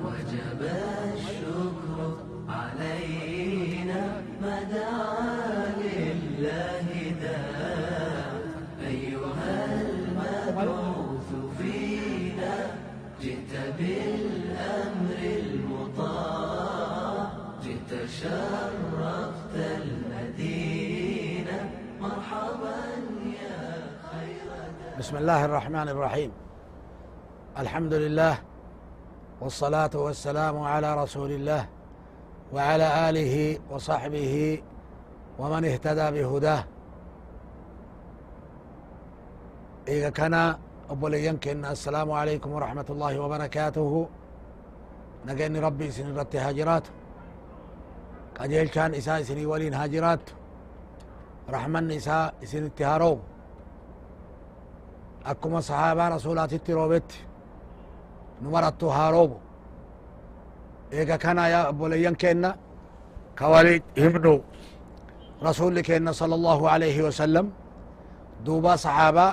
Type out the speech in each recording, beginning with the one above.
وجب الشكر علينا ما دعا لله داع أيها المبعوث فينا جئت بالأمر المطاع جئت شرفت المدينة مرحبا يا خير بسم الله الرحمن الرحيم. الحمد لله والصلاة والسلام على رسول الله وعلى آله وصحبه ومن اهتدى بهداه. إذا كان أبوليان كنا السلام عليكم ورحمة الله وبركاته. نجاني ربي سن رت هاجرات قجيل كان إساء سني ولين هاجرات رحمن إساء سن اتهارو أكما صحابة رسولات التروبت نمرت هاروب. إذا كان يا أبوليان كنا كوالد ابنو رسول كنا صلى الله عليه وسلم دوبا صحابة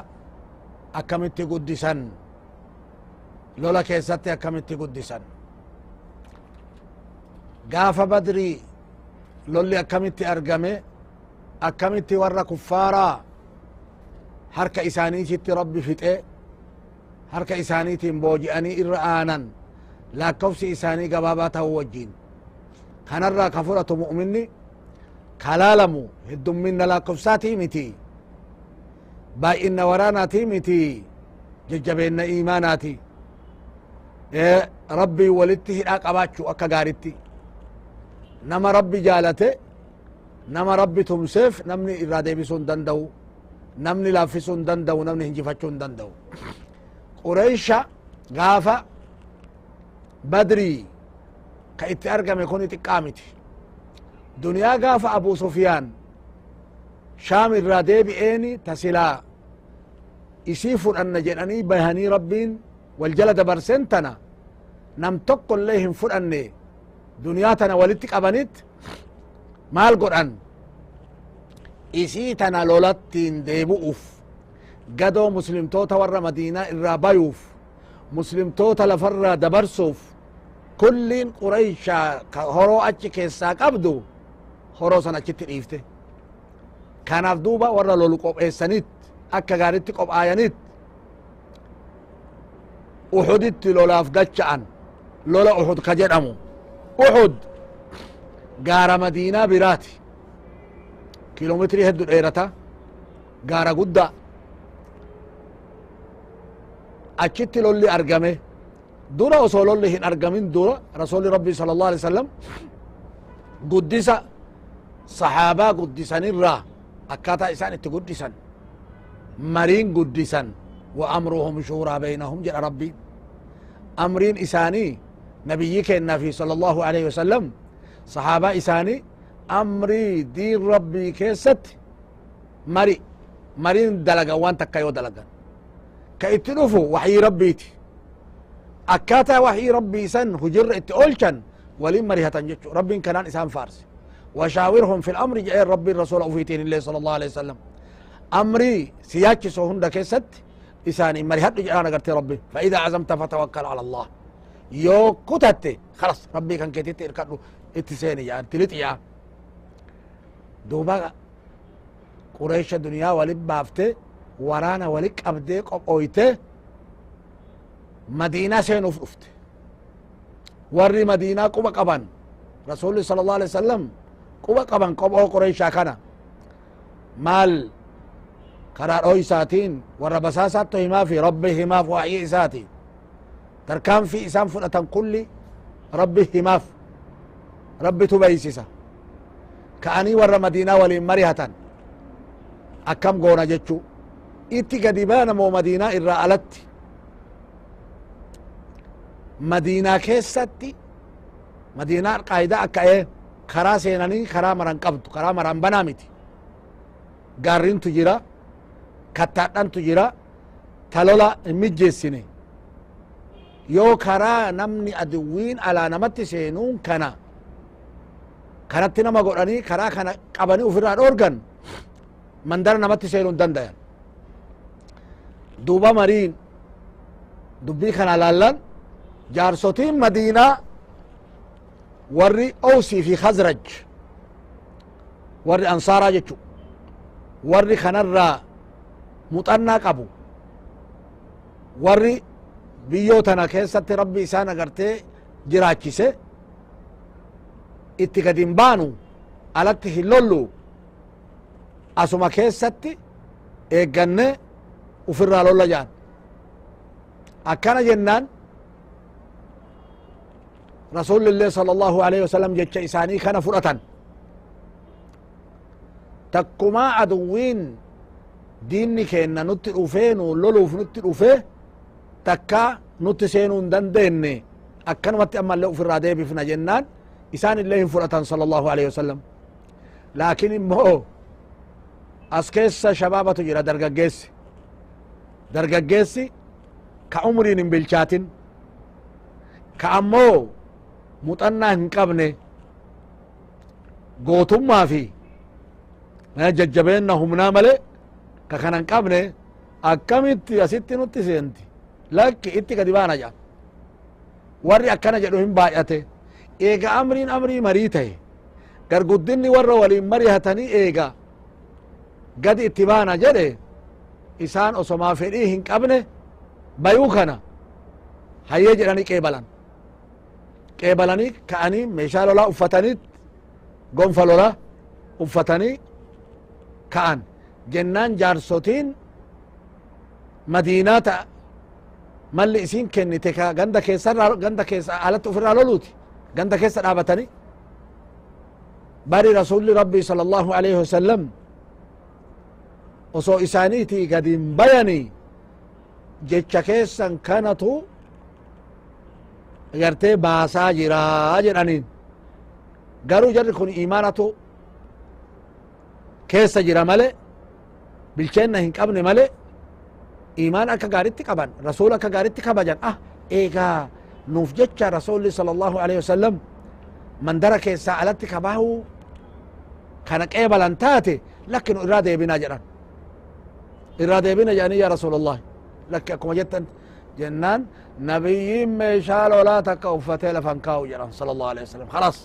أكمت قدسا لولا كيستي أكمت قدسا قاف بدري لولي أكمت أرقمي أكمت ورى كفارا harka isaaniititti rabbi fixe harka isaaniitiin booji'anii irra aanan laakkofsi isaanii gabaabaa ta'uu wajjiin kanarraa ka fudhatu mu'minni kalaalamu heddumminna laakkofsaatii miti baay'inna waraanaatii miti jajjabeenna iimaanaati rabbii walitti hidhaa qabaachuu akka gaaritti nama rabbi jaalate nama rabbi tumseef namni irraa deebisuu hin danda'u namni laaffisuu hin danda'u namni hinjifachuu hin danda'u. Qureysha gaafa badrii ka itti argame kun xiqqaa miti. Duniyaa gaafa Abuu Sufyaan Shaam irraa deebi'eeni tasilaa isii fudhanna jedhanii bahanii rabbiin wal jala dabarsen tana nam tokko illee hin fudhanne duniyaa tana walitti qabanit maal godhan isii tana lolattiin deebu'uuf gadoo muslimtoota warra madiinaa irraa bayuuf muslimtoota lafarraa dabarsuuf kulliin Qureyshaa ka horoo achi keessaa qabdu horoo san achitti dhiifte. Kanaaf duuba warra lolu qopheessanit akka gaaritti qophaayanit Uhuditti lolaaf dacha'an lola Uhud ka jedhamu. Uhud gaara madiinaa biraati. kiiloomeetirii hedduu dheerata gaara guddaa achitti lolli argame. Dura osoo lolli hin argamin dura rasuuli rabbii sallallahu alaihi wasallam guddisa sahaabaa guddisanirraa akkaataa isaan itti guddisan mariin guddisan wa amruhum shuuraa baynahum jedha rabbiin. Amriin isaanii nabiyyi kennaa fi sallallahu alaihi wasallam sahaabaa isaanii amrii diin rabbii keessatti mariin dalagan waan takka yoo dalagan ka itti dhufu waxyii rabbiiti akkaataa waxyii rabbii san hujirra itti oolchan waliin marihatan jechu rabbiin kanaan isaan faarse washaawirhum fi lamri jedheen rabbiin rasuula ufiitiin illee sala allahu alaihi wasallam amrii si yaachiso hunda keessatti isaanii marihadhu jedhaan agarte rabbi faida azamta fatawakkal ala allah yoo kutatte khalas rabbii kan keetitti irkadhu itti seeni jedhan tilixi jedhan duuba Qureysha duniyaa walit baafte waraana walit qabdee qophooyte madiinaa seenuuf dhufte. Warri madiinaa quba qaban rasuulli sallallahu alaihi wasallam quba qaban qophoo Qureyshaa kana maal karaa dhooysaatiin warra basaasaatto himaa fi rabbi himaaf waa'ii isaati tarkaanfii isaan fudhatan kulli rabbi himaaf rabbitu beeysisa. Ka'anii warra madiinaa waliin marihatan akkam goona jechuu itti gadi baana moo madiinaa irraa alatti madiinaa keessatti madiinaa qaayidaa akka karaa seenanii karaa maran qabdu karaa maran banaa miti gaarrintu jira kattaadhantu jira talola hin mijjeessine yoo karaa namni aduwwiin alaa namatti seenuun kana kanatti nama godhanii karaa kana qabanii ufirraa dhoorgan mandara namatti seenuu hin dandayan. Duuba mariin dubbii kana laallan jaarsotiin madiinaa warri awsii fi khazraj warri ansaaraa jechu warri kanarraa muxannaa qabu warri biyyoo tana keessatti rabbi isaan agartee jiraachise itti gad hin baanu alatti hin lollu asuma keessatti eegganne ufirraa lolla jaan akkana jennaan rasulillah sallallahu alaihi wasallam jecha isaanii kana fudhatan takkumaa aduwwiin diinni keenna nutti dhufee nu loluuf nutti dhufee takka nutti seenuu hin dandeenye akkanumatti ammallee ufirraa deebifna jennaan isaan illee hin fudhatan sallallahu alaihi wasallam laakin immoo as keessa shabaabatu jira dargaggeessi ka umriin hin bilchaatin ka ammoo muxannaa hin qabne gootummaa fi jajjabeenna humnaa male ka kana hin qabne akkamitti asitti nutti seenti lakki itti gadi baana jedhan warri akkana jedhu hin baay'ate eega amriin amrii marii ta'e garguddinni warra waliin marihatanii eega gadi itti baana jedhe isaan osomaa fedhii hin qabne bayuu kana hayyee jedhanii qeebalanii ka'anii meeshaa lolaa uffatanii gonfa lolaa uffatanii ka'an jennaan jaarsotiin madiinaa ta'a malli isiin kennite ka ganda keessa alatti ufirraa loluuti ganda keessa dhaabatanii bari rasuli rabbii sallallahu alaihi wasallam osoo isaaniitii gadin bayanii jecha keessan kanatu gartee baasaa jiraa jedhaniin garuu jarri kun imaanatu keessa jira male bilcheenna hin qabne male imaan akka gaaritti qaban rasul akka gaaritti kabajan eegaa nuuf jecha rasuli sallallahu alaihi wasallam mandara keessaa alatti kabaahu kana qeebalan taate lakkinu irraa deebinaa jedhan irraa deebina jedhanii ya rasul allah lakki akkuma jettan jennaan nabiyyiin meeshaa lolaa takka uffatee lafan kaa'u jedhan sallallahu alaihi wasallam khalas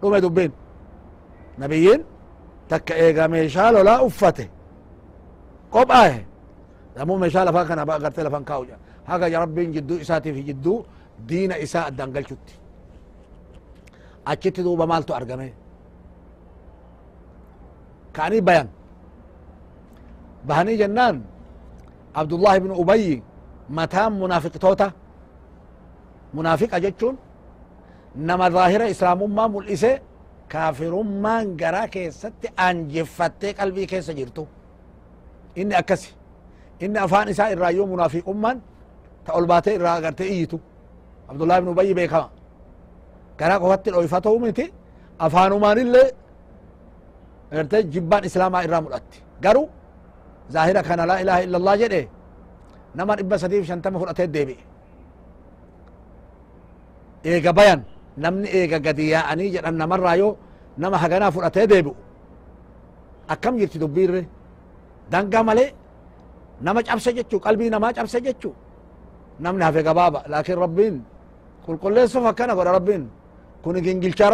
dhume dubbiin nabiyyiin takka eega meeshaa lolaa uffate qophaahe namuu meeshaa lafaa kana gartee lafan kaa'u jedhan haga rabbiin jidduu isaatiif jidduu diina isaa addaan galchutti achitti duuba maaltu argame ka'anii bayan bahanii jennaan abdullahi ibnu ubayyi mataan munaafiqa jechuun nama zaahira islaamummaa mul'ise kaafirummaan garaa keessatti anjeffattee qalbii keessa jirtu inni akkasi inni afaan isaa irraa yoo munaafiqummaan ta ol baatee irraa agartee iyyitu abdullahi ibnu ubayyi beekama garaa qofatti dhoyfatoo miti afaanumaanillee agartee jibbaan islaamaa irraa mul'atti garuu zaahira kana laa ilaha illa allah jedhe nama 350 fudhatee deebi'e eega bayan namni eega gadi yaa'anii jedhan namarraa yoo nama haganaa fudhatee deebi'u akkam jirti dubbiirre dangaa malee nama cabse jechuu qalbii namaa cabse jechuu namni hafe gabaaba laakin rabbiin qulqulleessuuf akkana godha rabbiin kun gingilchaa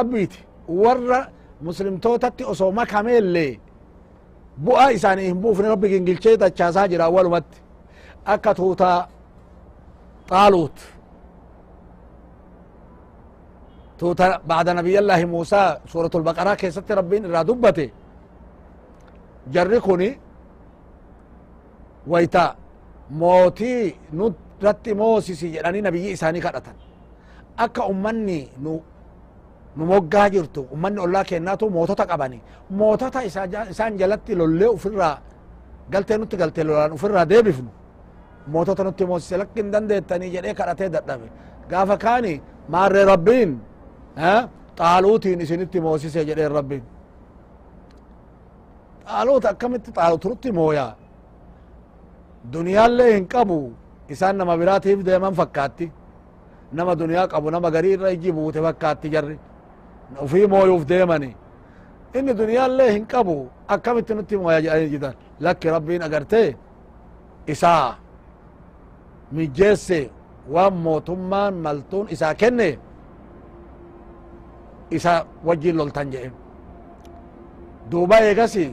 rabbiiti warra muslimtootatti osoo makameellee bu'aa isaanii hin buufne rabbi gingilchee dachaasaa jira awwalumatti akka tuutaa xaaluut tuuta bacda nabiyallahi muusaa suuratul baqaraa keessatti rabbiin irraa dubbate jarri kuni wayta mootii nurratti moosisi jedhanii nabiyyi isaanii kadhatan akka ummanni nu moggaa jirtu ummanni ollaa kennaatu mootota qabani mootota isaan jalatti lollee ufirraa galtee nutti galtee lolaan ufirraa deebifnu mootota nutti moosise lakki hin dandeettanii jedhee kadhatee dadhabe gaafa kaani maarree rabbiin xaaluutiin isinitti moosise jedheen rabbiin xaaluut akkamitti xaaluut nutti mooyaa duniyaallee hin qabu isaan nama biraatiif deeman fakkaatti nama duniyaa qabu nama garii irra ijji buute fakkaatti jarri ufii mooyuuf deemani inni duniyaallee hin qabu akkamitti nutti mooya jedhanii jidan lakki rabbiin agartee isaa mijeesse waan mootummaan maltuun isaa kenne isa wajjin loltan jedhe duuba eegasi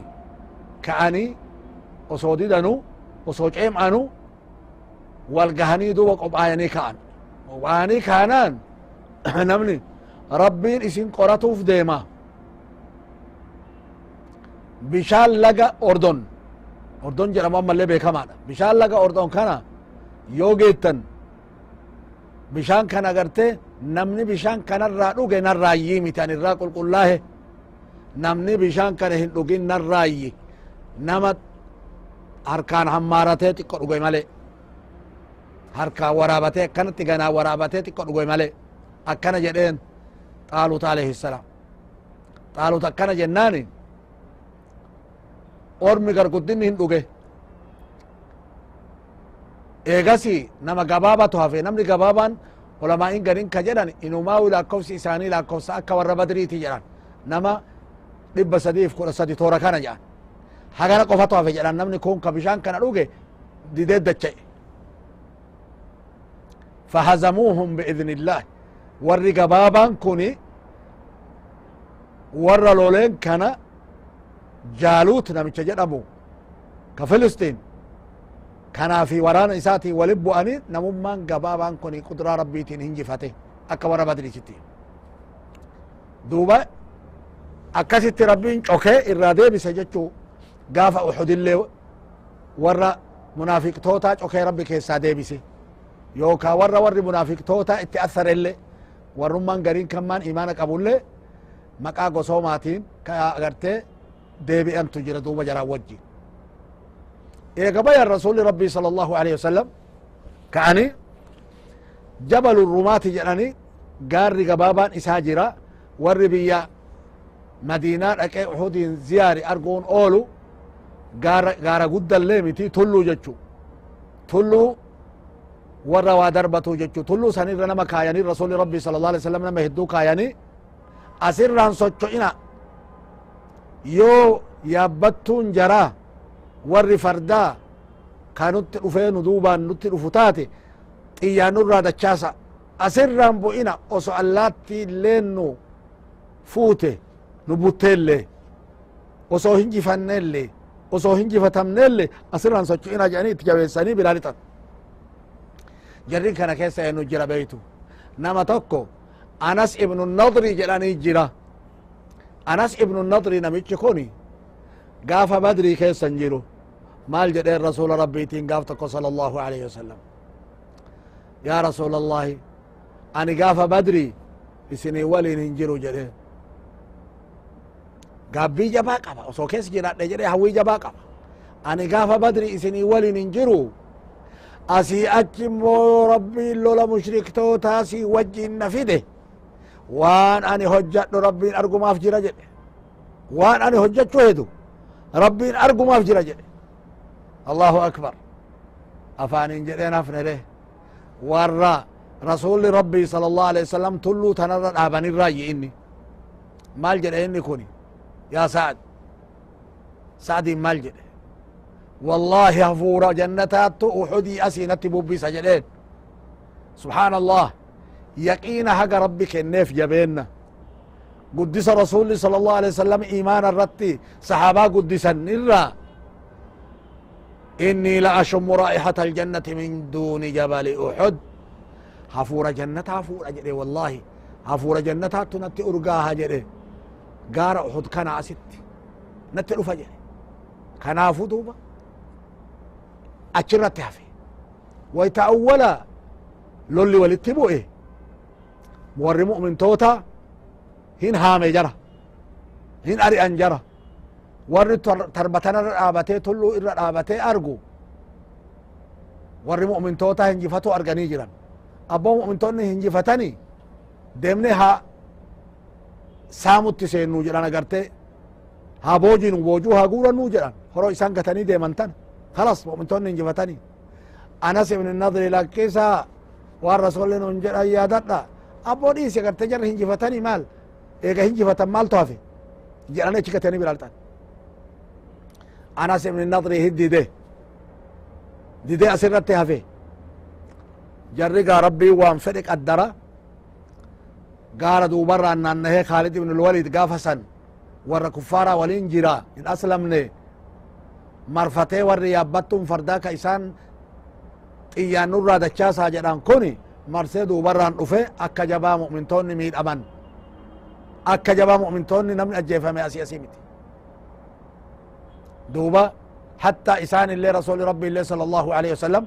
ka'anii osoo didanu osoo ceem'anu wal gahanii duuba qophaayanii ka'an qophaayanii kaanaan namni rabbiin isin qoratuuf deema bishaan laga ordon ordon jedhamu ammallee beekamaadha bishaan laga ordon kana yoo geettan bishaan kana gartee namni bishaan kanarraa dhuge narraayyi miti an irraa qulqullaahe namni bishaan kana hin dhugin narraayyi nama harkaan hammaaratee xiqqo dhuge male harkaan waraabatee akkanatti ganaa waraabatee xiqqo dhuge male akkana jedheen xaalut alayhi salaam xaalut akkana jennaani ormi garguddinni hin dhuge eegasi nama gabaabatu hafe namni gabaabaan ulamaa'iin garin ka jedhan inumaawi lakkoofsi isaanii lakkoofsa akka warra badriiti jedhan nama 313 toora kana jedhan hagana qofatu hafe jedhan namni kun ka bishaan kana dhuge didee dacha'e fahazamuuhum biidni illah warri gabaabaan kuni warra loleen kana jaaluut namicha jedhamu ka filistiin kanaafi waraana isaatii walin bu'anii namummaan gabaabaan kuni qudraa rabbiitiin hinjifate akka warra badriisitti duuba akkasitti rabbiin cokee irraa deebise jechuu gaafa uxudillee warra munaafiqtoota cokee rabbi keessaa deebise yookaa warri munaafiqtoota itti atharelle warrummaan gariin kammaan imaana qabullee maqaa gosoomaatiin ka agartee deebi'antu jira duuba jaraan wajji eega bayan rasuli rabbii sala allahu alaihi wasalam ka'ani jabalu rumaati jedhani gaarri gabaabaan isaa jira warri biyya madiinaa dhaqee uxudiin ziyaari arguun oolu gaara guddallee miti tulluu jechu tulluu warra waa darbatu jechu tulluu sanirra nama kaayanii rasuli rabbii sala allah alih wasalam nama hedduu kaayanii asirraan socho'ina yoo yaabbattuun jaraa warri fardaa ka nutti dhufee nu duubaan nutti dhufu taate xiyyaan nurraa dachaasa asirraan bu'ina oso allaatti illeen nu fuute nu butteellee osoo hinjifanneellee osoo hinjifatamneellee asirraan socho'ina jedhanii itti jabeessanii biraa lixan jarrin kana keessa eenyu jira beeytu nama tokko anas ibnu nadri jedhanii jira anas ibnu nadri namichi kuni gaafa badrii keessan jiru maal jedheen rasuula rabbiitiin gaaf tokko sala allahu alaihi wasalam yaa rasuula allahi ani gaafa badrii isinii waliin hin jiru jedheen gaabbii jabaa qaba osoo keessa jiraadhe jedhe hawwii jabaa qaba ani gaafa badrii isinii waliin hin jiru asii achi immoo rabbiin lola mushriktootaa sii wajjiin na fide waan ani hojjadhu rabbiin argumaaf jira jedhe waan ani hojjachuu hedu rabbiin argumaaf jira jedhe allahu akbar afaanin jedheen hafnede warra rasuli rabbii sala allahu alaihi wasalam tulluu tanarra dhaabanirraayyi inni maal jedhe inni kuni yaa sa'ad sa'adiin maal jedhe wallahi hafuura jannataattu uxudii asiinatti bubbisa jedheen subxaan allah yaqiina haga rabbi kenneef jabeenna guddisa rasuli sala allahu alaihi wasalam imaana irratti sahaabaa guddisan irraa innii la ashumu raa'ihata aljannati min duuni jabali uxud hafuura jannataa fuudha jedhe wallahi hafuura jannataattu natti urgaaha jedhe gaara uxud kana asitti natti dhufa jedhe kanaafu duuba achirratti hafe wayta awwala lolli walitti bu'e warri mu'mintoota hin haame jara hin ari'an jara warri tarbatanarra dhaabatee tulluu irra dhaabatee argu warri mu'mintoota hinjifatu arganii jiran abboo mu'mintoonni hinjifatanii deemne haa saamutti seennuu jedhan agartee haa boojinu boojuu haa guurannuu jedhan horoo isaan gatanii deeman tan kalas mu'mintoonni hinjifatanii anas ibn nadri lakkisaa waan rasulli nun jedhan yaadadha abboo dhiisi agartee jarri hinjifatanii maal eega hinjifatan maaltu hafe jedhanii achi gatanii biraa lixan anas ibn nadri hiddide dide asirratti hafe جرقا ربي وان فدق الدرا قال دوبرا أن أنه خالد بن الوليد قافسا ور كفارا ولين جرا إن أسلمني مرفتي ور يابتهم فرداك إسان إيان نرى دچاسا جدان كوني مرسي دوبرا نفه أكا جبا مؤمنتوني ميد أمان أكا جبا مؤمنتوني نمن أجيفا مي أسياسي متي دوبا حتى إسان اللي رسول ربي اللي صلى الله عليه وسلم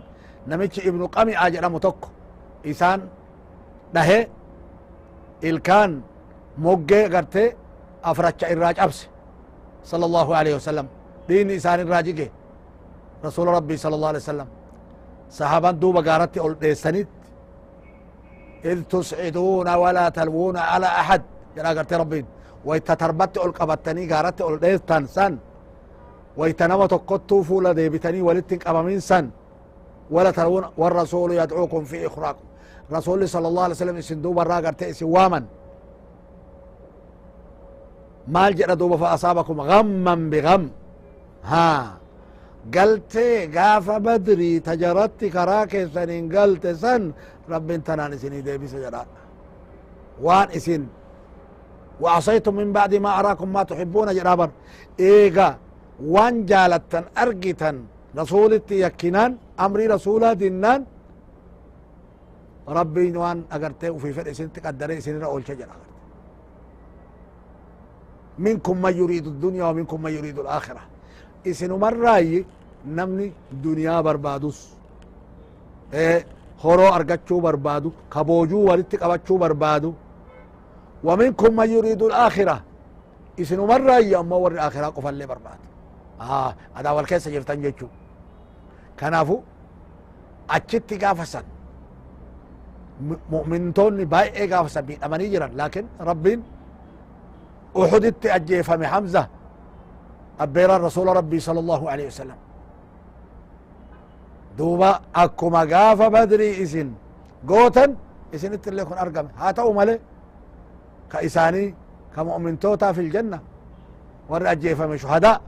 نمتش ابن قمي آجر متوك إسان ده الكان موجه غرتي أفرج الراج أبس صلى الله عليه وسلم دين إسان الراجي رسول ربي صلى الله عليه وسلم صحابان دوبا غارتي أولديسانيت إذ تسعدون ولا تلوون على أحد جنا غرتي ربين ويتتربت أولقبتني غارتي أولديستان سن ويتنوى تقطو فولا ديبتني ولتنك أمامين سن ولا تلوون والرسول يدعوكم في إخراكم رسول صلى الله عليه وسلم اسندوب الراقر تأسي واما مال جرى دوبا فأصابكم غما بغم ها قلت قاف بدري تجرت كراك سنين قلت سن رب انتنان سني ديبي سجرات وان اسن وعصيتم من بعد ما أراكم ما تحبون جرابر إيغا وان جالتن أرقتن رسولتي يكنان أمري رسولا دينان ربي وان أقرته وفي فرق سنة قدره سنة أول شجرة منكم من يريد الدنيا ومنكم من يريد الآخرة إسنو مرة نمني دنيا بربادوس خورو أرقاتشو بربادو كبوجو ولتك أباتشو بربادو ومنكم من يريد الآخرة إسنو مرة أما ور الآخرة قفل لي برباد هذا والكيس جرتان جيتشو كنافو أجتي قافسا مؤمنتوني باي قافسا بين أماني جران لكن ربين أحدت أجيفة حمزة أبير الرسول ربي صلى الله عليه وسلم دوبا أكما قاف بدري إسن قوتن إسن اللي يكون أرقم هاتوا مالي كإساني كمؤمن توتا في الجنة ور أجيفة من شهداء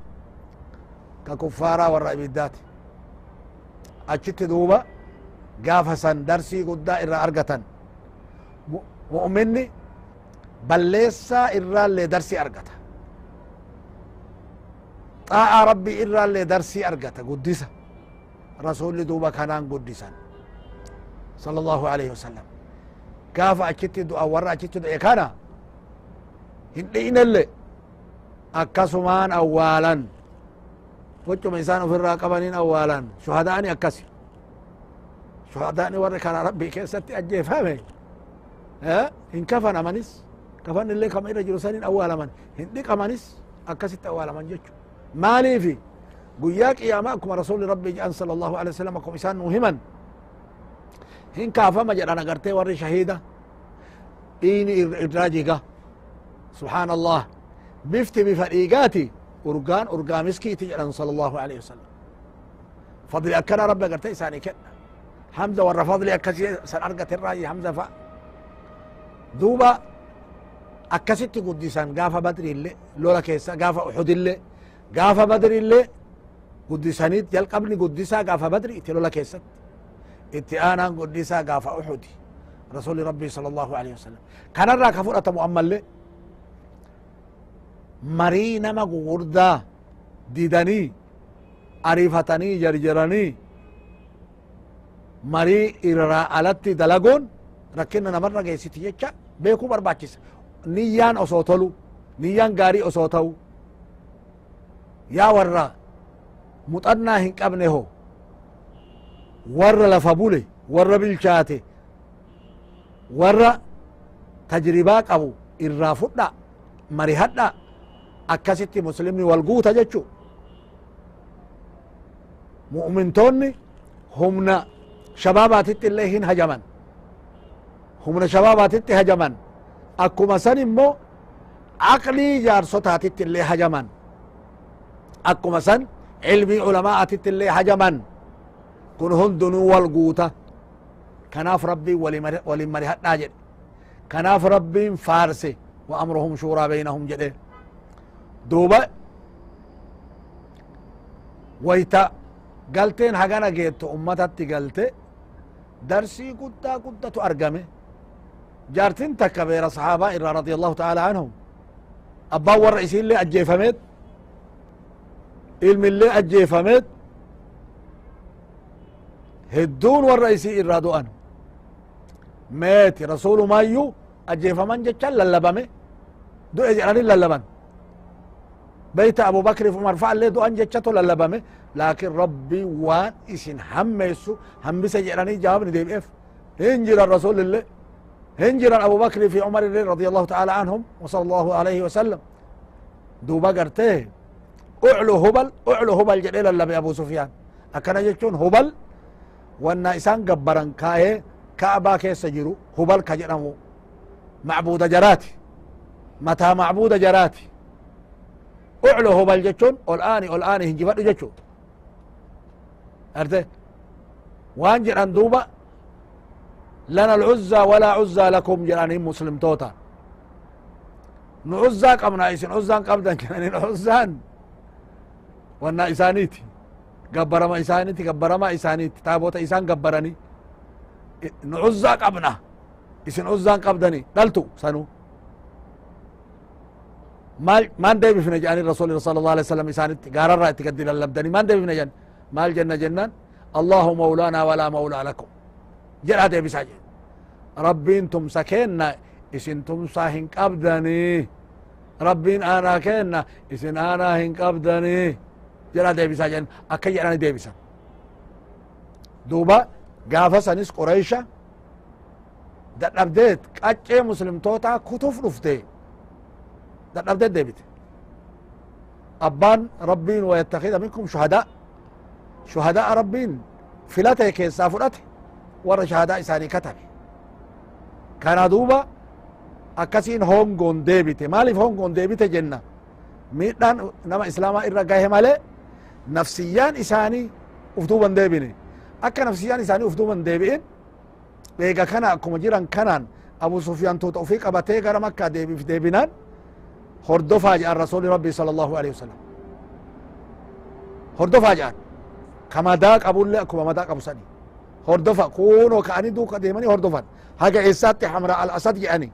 ككفارة ور إبدات أجت دوبا قافسا درسي قدا إرى أرقتن مؤمني بلسا إرى اللي درسي أرقتا طاعة ربي إرى اللي درسي أرقتا قدسة رسول دوبا كانان قدسا صلى الله عليه وسلم كاف أجت دعا ورا أجت دعا كانا هندين اللي أكسمان أولا وجم إنسان في الراقبانين أولا شهداني أكسي شهداني ورا كان ربي كيست أجي فهمي إن كفن أمانيس كفن اللي كم إلى جلسانين أولا من هنديك أمانيس أكسيت أولا من جيتشو مالي في قياك إياماكم رسول ربي جان صلى الله عليه وسلم كم إنسان مهما هن كافا مجرنا قرتي وري شهيدة إيني إدراجيقة سبحان الله بفتي بفريقاتي أرقان مسكيتي جان صلى الله عليه وسلم فضل أكنا ربي قرتي ساني كنا حمزة ور فضل أكسي سن أرقت الراجي حمزة دوبا أكسيتي قدسان قافا بدري اللي لولا كيسا قافا أحد اللي قافا بدري اللي قدسانيت يلقبني قدسا قافا بدري تلولا كيست اتئانا قدسا قافا أحدي رسول ربي صلى الله عليه وسلم كان الراك فرأة مؤمن لي مرينا ما قردا ديداني عريفتني جرجراني مري إرراء ألتي دلقون ركنا نمرنا قيسيتي يجا بيكو برباكيس نيان أصوتلو نيان غاري أصوتو يا ورا مطنا هنك ابنه ورا لفبولي ورا بالشاتي ورا تجربات أبو الرافضة مريحنا أكاسيتي مسلمي والقوة جتشو مؤمنتوني همنا شبابات اللي هن هجمان همنا شبابات هجمان أكو مسان مو عقلي جارسوتات اللي هجمان أكو مسان علمي علماء اللي هجمان كن هندنو والقوة كناف ربي ولمريحت ناجد كناف ربي فارسي وأمرهم شورى بينهم جده دوبا ويتا قلتين حقنا جيتو أمتت قلت درسي قد أرقمه جارتين تكا بير صحابة رضي الله تعالى عنهم أبا والرئيسين اللي أجيفمت علم اللي أجيفمت هدون والرئيسي إرادو أنه ميت رسول مايو أجيفمن جتشل للبمه دو إجراني للبن بيت أبو بكر وعمر فعل له دو أن جتشتو للبمه لكن ربي وان إسن هميسو همس إجراني جواب نديب إف هنجر الرسول الله هنجر أبو بكر في عمر رضي الله تعالى عنهم وصلى الله عليه وسلم دو بقرته أعلو هبل جليل اللبي أبو سفيان أكنا جتشون هبل وانا إسان قبران كايه كعبا كيس جرو هبل كجنمو معبود جراتي متى معبود جراتي أعلو هبل جتشون والآن هنجفت جتشو أرده وانجر أندوبة لنا العزة ولا عزة لكم جراني مسلم توتا نعزة قبنا إسن عزان قبدا جراني العزان وانا إسانيتي قبرما إسانيتي قبرما إسانيتي تابوتا إسان قبراني نعزة قبنا إسن عزان قبدني دلتو سنو مال دي بفنا جاني الرسول صلى الله عليه وسلم إسانيتي قارر رأيتي قدر اللبدني مال دي بفنا جان مال جنة جنان الله مولانا ولا مولى لكم جرى دي بساجي ربين تمسا كينا اسن تمسا هنك أبداني ربين آنا كينا اسن آنا هنك أبداني جرى دي بساجي أكي جراني دي بسا دوبا قافة سنس قريشة دات أبديت كأجي مسلم توتا كتف رفتي دات أبديت دي بيت أبان ربين ويتخذ منكم شهداء ربين فلته كيسا فرته ورا شهداء إساني كتب كان دوبا أكسين هونغون ديبته مالف هونغون ديبته جنة ميدان نما إسلاما إرقاه مالي نفسيان إساني أفتوبا ديبيني أكا نفسيان إساني أفتوبا ديبين بيقا كان أكما جيران كانان أبو سفيان توفيق أبتي غير مكة ديبي في ديبنان هردفا جاء الرسول ربي صلى الله عليه وسلم هردفا جاء كما داك أبو الله أكما ما داك أبو سني هردفا كونو كأني دوك ديماني هردفا هاجا إساتي حمراء الأسد جاني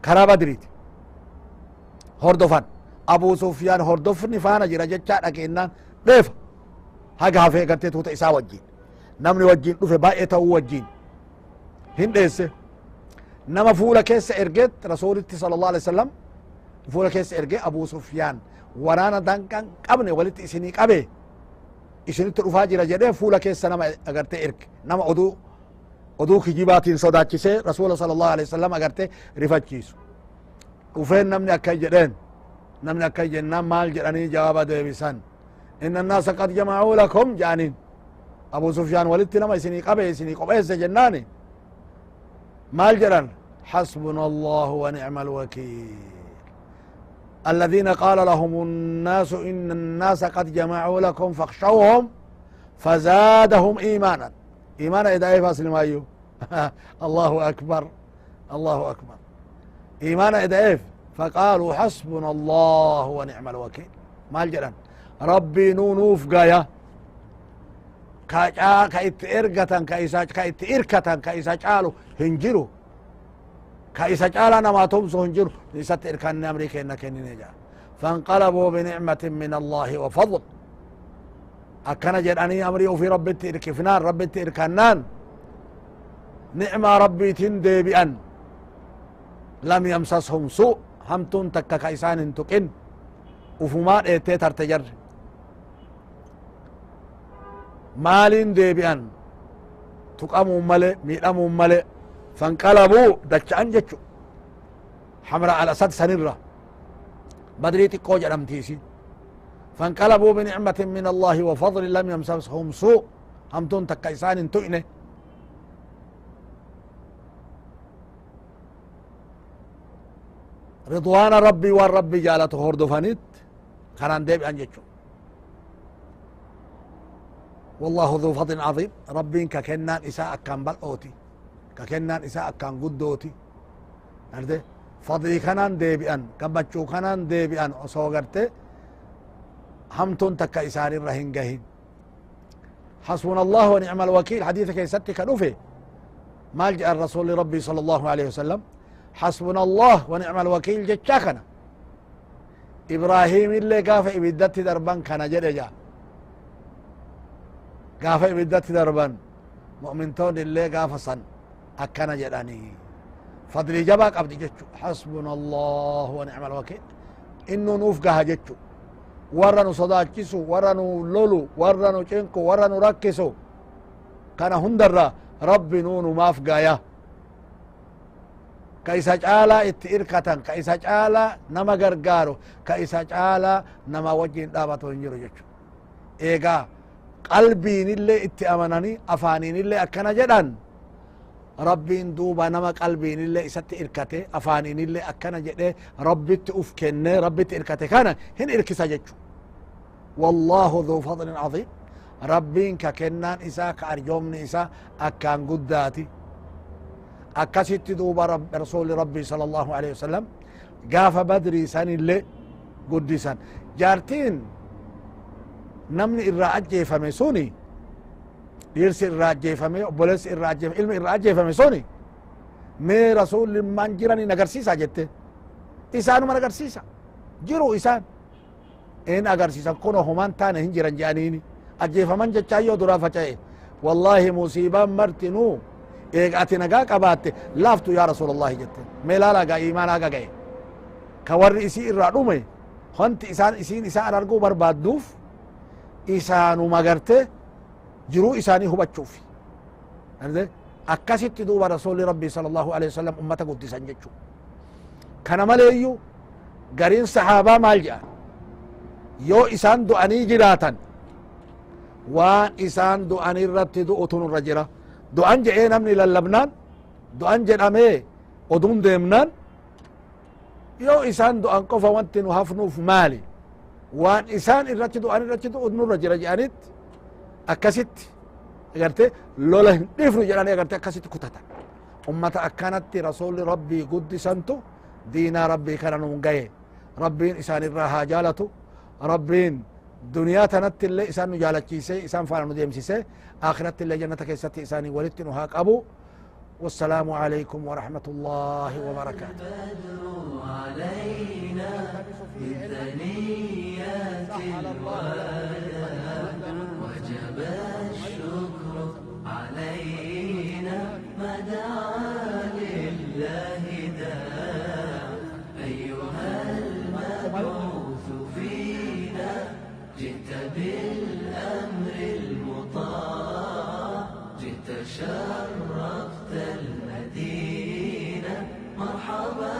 كرا بدريت هردفا أبو سفيان هردفني فانا جرا جتشا لكنان ديف هاجا هفه قرتي توتا إسا وجين نمني وجين دفه بايتا وجين هندسه نما فولا كيس إرجت رسولتي صلى الله عليه وسلم فولا كيس إرجت أبو سفيان ورانا دانكان قبني ولت إسني قبه isinitti dhufaa jira jedhee fuula keessa nama agartee erge nama oduu kijibaatiin sodaachisee rasuula sallallahu alaihi wasallam agartee rifachiisu dhufeen namni akkay jedheen namni akkay jennaan maal jedhanii jawaaba deebisan inna annaasa qad jama'uu lakum jedhaniin abu sufyaan walitti nama isinii qabe isinii qopheesse jennaani maal jedhan حسبنا الله ونعم الوكيل الذين قال لهم الناس إن الناس قد جمعوا لكم فاخشوهم فزادهم إيمانا إيمانا إذا إيه فاسل ما أيو الله أكبر الله أكبر إيمانا إذا إيه فقالوا حسبنا الله ونعم الوكيل ما الجلن ربي نونوف قايا كايت إرقة كايت إركة كايسا جالو هنجرو كايسا جالانا ما تمسو هنجرو ليست إركان أمريكا إنك نجا فانقلبوا بنعمة من الله وفضل أكنا جداني أمري وفي ربي تركفنان ربي تركنان نعمة ربي تندي بأن لم يمسسهم سوء همتون تكا كايسان تكن وفمان ايتي ترتجر مالين دي بأن تقاموا ملي ميلاموا ملي فانقلبوا دچان جچو حمراء الأسد سنرة بدريت قوجة نمتيسي فانقلبوا بنعمة من الله وفضل لم يمسسهم سوء همتون تكايسان تؤنه رضوان ربي والرب جالته هردفانيت خنان ديب أنجتشو والله ذو فضل عظيم ربين ككنان إساء كان بلعوتي ككنان إساء كان قدوتي أرده فضلي كنان ديبئن كبچو كنان ديبئن صوغرته همتون تكا إسان الرهن قهين حسبنا الله ونعم الوكيل حديث كيستي كنوفي ما جاء الرسول ربي صلى الله عليه وسلم حسبنا الله ونعم الوكيل جتشاكنا إبراهيم اللي قاف إبدت دربان كان جدجا قاف إبدت دربان مؤمنتون اللي قاف صن أكنا جداني فضلي جباك أبدي جتشو حسبنا الله ونعم الوكيل إنه نوفقها جتشو ورنو صداكسو ورنو لولو ورنو چنكو ورنو ركسو كان هندر ربي نونو مافقايا كايسا جالا اتئركتن كايسا جالا نما غرغارو كايسا جالا نما وجين دابتو انجرو جتشو ايغا قلبين اللي اتأمنني افانين اللي اكنا جدان ربين دوبا نما قلبين اللي اسات اركته افانين اللي اكنا جده ربي تؤفكن ربي اركته كان هن اركسا جتشو والله ذو فضل عظيم ربين ككنان إسا كأرجومن إسا أكان قداتي أكست دوبا رسول ربي صلى الله عليه وسلم قاف بدري سن اللي قدسان جارتين نمني الرأجي فمسوني يرسي الرأجي فمي بولس الرأجي علم الرأجي فمسوني مي رسول من جراني نقرسيسا جتة إسانو من نقرسيسا جرو إسان إن أقرسيسا كونو همان تانا هنجران جانيني أجيفمن جتشايو درا فچاي والله مصيبة مرتنو إيقاتي نقا قبات لافتو يا رسول الله جت ميلالا قا إيمانا قا قاي كور إسي إرادومي خانت إسان إسان أرقو بربادوف إسانو مغرته جرو إساني هو بچوفي أكاسي دوبا رسول ربي صلى الله عليه وسلم أمتا قدسان جتشو كان مليو قرين صحابة مالجأ يو إسان دعاني جراتا وان إسان دعان الرت دؤتن الرجرة دعان جئين امني للبنان دعان جئ امي ودون ديمنان يو إسان دعان قفا وانتن وحفنو في مالي وان إسان الرت دعان الرت دؤتن الرجرة جانت أكست اگرته لولا نفرو جراني اگرته أكست كتتا أمتا أكانت رسول ربي قدسانتو دينا ربي كانوا منقايه ربين إسان الراها جالتو ربين دنيا تنت اللي إسان نجالتشيسي إسان فانا نديمسيسي آخرت اللي جنة كيستي إساني ولدت نهاك أبو والسلام عليكم ورحمة الله وبركاته بدر علينا بثنيات الوداع وجب الشكر علينا ما دعا لله داع أيها المبعوث فينا جئت بالأمر المطاع جئت شرفت المدينة مرحبا